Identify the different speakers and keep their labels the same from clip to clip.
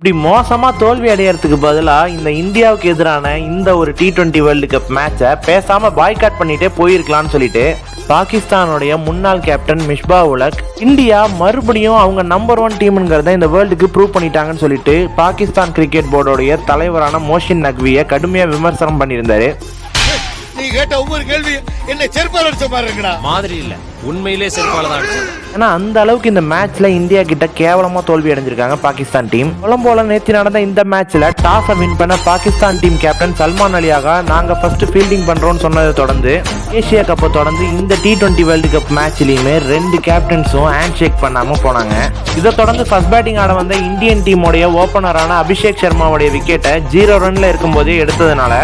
Speaker 1: இப்படி மோசமா தோல்வி அடையறதுக்கு பதிலா இந்த இந்தியாவுக்கு எதிரான இந்த ஒரு T20 வேர்ல்டு கப் மேட்சை பேசாம பாய்காட் பண்ணிட்டே போயிருக்கலாம்னு சொல்லிட்டு பாகிஸ்தானுடைய முன்னாள் கேப்டன் மிஸ்பா உலக் இந்தியா மறுபடியும் அவங்க நம்பர் 1 டீம்ங்கிறத இந்த வேர்ல்டுக்கு ப்ரூவ் பண்ணிட்டாங்கன்னு சொல்லிட்டு பாகிஸ்தான் கிரிக்கெட் போர்டோடைய தலைவரான மோஷின் நக்வியை கடுமையா விமர்சனம் பண்ணியிருந்தாரு.
Speaker 2: நீ கேட்ட ஒவ்வொரு கேள்வி என்ன செருப்பால அடிச்ச மாதிரி இருக்குடா.
Speaker 3: மாதிரி இல்ல, உண்மையிலே செருப்பால தான் அடிச்சது.
Speaker 1: ஏன்னா அந்த அளவுக்கு இந்த மேட்ச்ல இந்தியா கிட்ட கேவலமா தோல்வி அடைஞ்சிருக்காங்க பாகிஸ்தான் டீம். போல நேற்று நடந்த இந்த மேட்ச்ல டாஸை வின் பண்ண பாகிஸ்தான் டீம் கேப்டன் சல்மான் அலியாக நாங்க ஃபர்ஸ்ட் ஃபீல்டிங் பண்றோம்னு சொன்னதை தொடர்ந்து ஏசியா கப்பை தொடர்ந்து இந்த T20 வேர்ல்டு கப் மேட்ச்லயுமே 2 கேப்டன்ஸும் ஹேண்ட் ஷேக் பண்ணாம போனாங்க. இதை தொடர்ந்து ஃபர்ஸ்ட் பேட்டிங் ஆட வந்த இந்தியன் டீமோடைய ஓபனரான அபிஷேக் சர்மாவுடைய விக்கெட்டை 0 ரன்ல இருக்கும் போதே எடுத்ததுனால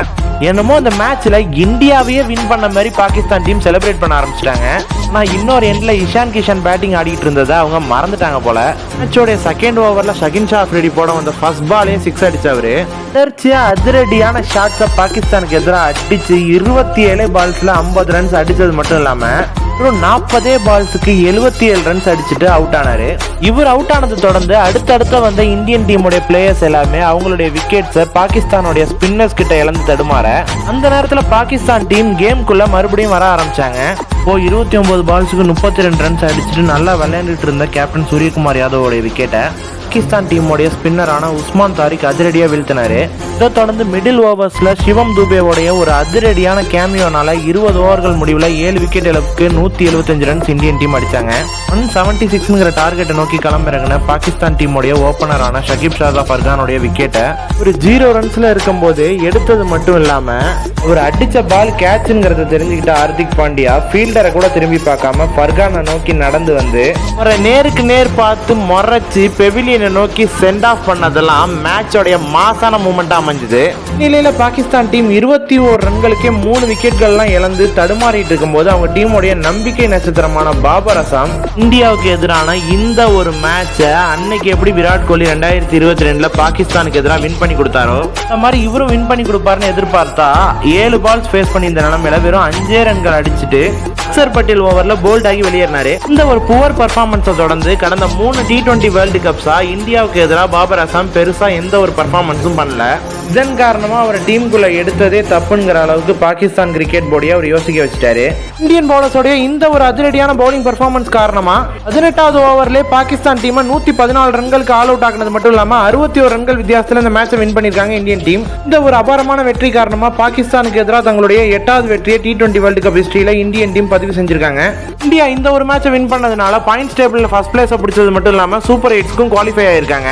Speaker 1: என்னமோ இந்த மேட்ச்ல இந்தியாவையே வின் பண்ண மாதிரி பாகிஸ்தான் டீம் செலிப்ரேட் பண்ண ஆரம்பிச்சிட்டாங்க. நான் இன்னொரு எண்ட்ல இஷான் கிஷன் பேட்டிங் ஆடிட்டு இருந்ததை அவங்க மறந்துட்டாங்க போல. மேட்சோடைய செகண்ட் ஓவர்ல ஷகின் ஷா அஃப்ரிடி போட வந்த ஃபர்ஸ்ட் பாலே 6 அடிச்சவரு அதிரடியான ஷாட்ஸை பாகிஸ்தானுக்கு எதிராக அடிச்சு 27 பால்ஸ்ல 50 ரன்ஸ் அடிச்சது மட்டும் இல்லாம 40 பால்ஸுக்கு 77 ரன்ஸ் அடிச்சுட்டு அவுட் ஆனாரு. இவர் அவுட் ஆனது தொடர்ந்து அடுத்தடுத்த வந்த இந்தியன் டீமுடைய பிளேயர்ஸ் எல்லாமே அவங்களுடைய விக்கெட்ஸை பாகிஸ்தானுடைய ஸ்பின்னர்ஸ் கிட்ட இழந்து தடுமாற அந்த நேரத்தில் பாகிஸ்தான் டீம் கேம்குள்ள மறுபடியும் வர ஆரம்பிச்சாங்க. 29 பால்ஸுக்கு 32 ரன்ஸ் அடிச்சுட்டு நல்லா விளையாண்டுட்டு இருந்த கேப்டன் சூரியகுமார் யாதவோட விக்கெட்டை பாகிஸ்தான் டீமோடைய ஸ்பின்னரான உஸ்மான் தாரிக் அதிரடியா வீழ்த்தினாரு. இதை தொடர்ந்து மிடில் ஓவர்ஸ்ல சிவம் துபேவோடைய ஒரு அதிரடியான கேமியோனால 20 ஓவர்கள் முடிவில் 7 விக்கெட் இழப்புக்கு 175 ரன்ஸ் இந்தியன் டீம் அடிச்சாங்க. 176ங்கிற டார்கெட்டை நோக்கி களமிறங்கின பாகிஸ்தான் டீமோடைய ஓபனரான ஷகிப் ஷாசா ஃபர்கானுடைய விக்கெட்டை ஒரு 0 ரன்ஸ்ல இருக்கும் போது எடுத்தது மட்டும் இல்லாம ஒரு அடிச்ச பால் கேட்ச்ங்கிறத தெரிஞ்சுக்கிட்ட ஹார்திக் பாண்டியா ஃபீல்டரை கூட திரும்பி பார்க்காம ஃபர்கானை நோக்கி நடந்து வந்து ஒரு நேருக்கு நேர் பார்த்து முறைச்சு பெவிலியன் நோக்கி சென்ட் ஆஃப் பண்ணதெல்லாம் மேட்சோடைய மாசான மூமெண்டா அமைஞ்சது. நிலையில பாகிஸ்தான் டீம் 21 ரன்களுக்கே 3 விக்கெட்கள்லாம் இழந்து தடுமாறிட்டு இருக்கும்போது அவங்க டீமோடைய நம்பிக்கை நட்சத்திரமான பாபர் அசாம் இந்தியாவுக்கு எதிரான இந்த ஒரு மேட்சை அன்னைக்கு எப்படி விராட் கோலி 2022ல பாகிஸ்தானுக்கு எதிராக வின் பண்ணி கொடுத்தாரோ அந்த மாதிரி இவரும் வின் பண்ணி கொடுப்பாருன்னு எதிர்பார்த்தா 7 பால்ஸ் ஃபேஸ் பண்ணி இந்த நிலைமையில வெறும் 5 ரன்கள் அடிச்சுட்டு அக்சர் பட்டேல் ஓவர்ல போல்ட் ஆகி வெளியேறினாரு. இந்த ஒரு புவர் பர்ஃபார்மன்ஸை தொடர்ந்து கடந்த 3 T20 வேர்ல்டு கப்ஸா இந்தியாவுக்கு எதிராக பாபர் அசாம் பெருசா எந்த ஒரு பர்ஃபார்மன்ஸும் பண்ணல. இதன் காரணமா அவர் டீமுக்குள்ள எடுத்ததே தப்புங்கிற அளவுக்கு பாகிஸ்தான் கிரிக்கெட் போர்டையே அவர் யோசிக்க வச்சுட்டாரு. இந்தியன் பவுலர்ஸோடைய இந்த ஒரு அதிரடியான பவுலிங் பர்ஃபார்மன்ஸ் காரணமா 18வது ஓவர்ல பாகிஸ்தான் டீமை 114 ரன்களுக்கு ஆல் அவுட் ஆகினது மட்டும் இல்லாம 61 ரன்கள் வித்தியாசத்தில் இந்த மேட்சை வின் பண்ணிருக்காங்க இந்தியன் டீம். இந்த ஒரு அபாரமான வெற்றி காரணமா பாகிஸ்தானுக்கு எதிராக தங்களுடைய 8வது வெற்றியை T20 வேர்ல்டு கப் ஹிஸ்டரியில இந்தியன் டீம் பதிவு செஞ்சிருக்காங்க. இந்தியா இந்த ஒரு மேட்சை வின் பண்ணதுனால பாயிண்ட்ஸ் டேபிள்ல ஃபர்ஸ்ட் பிளேஸ் பிடிச்சது மட்டும் இல்லாம சூப்பர் 8க்கும் குவாலிஃபை ஆயிருக்காங்க.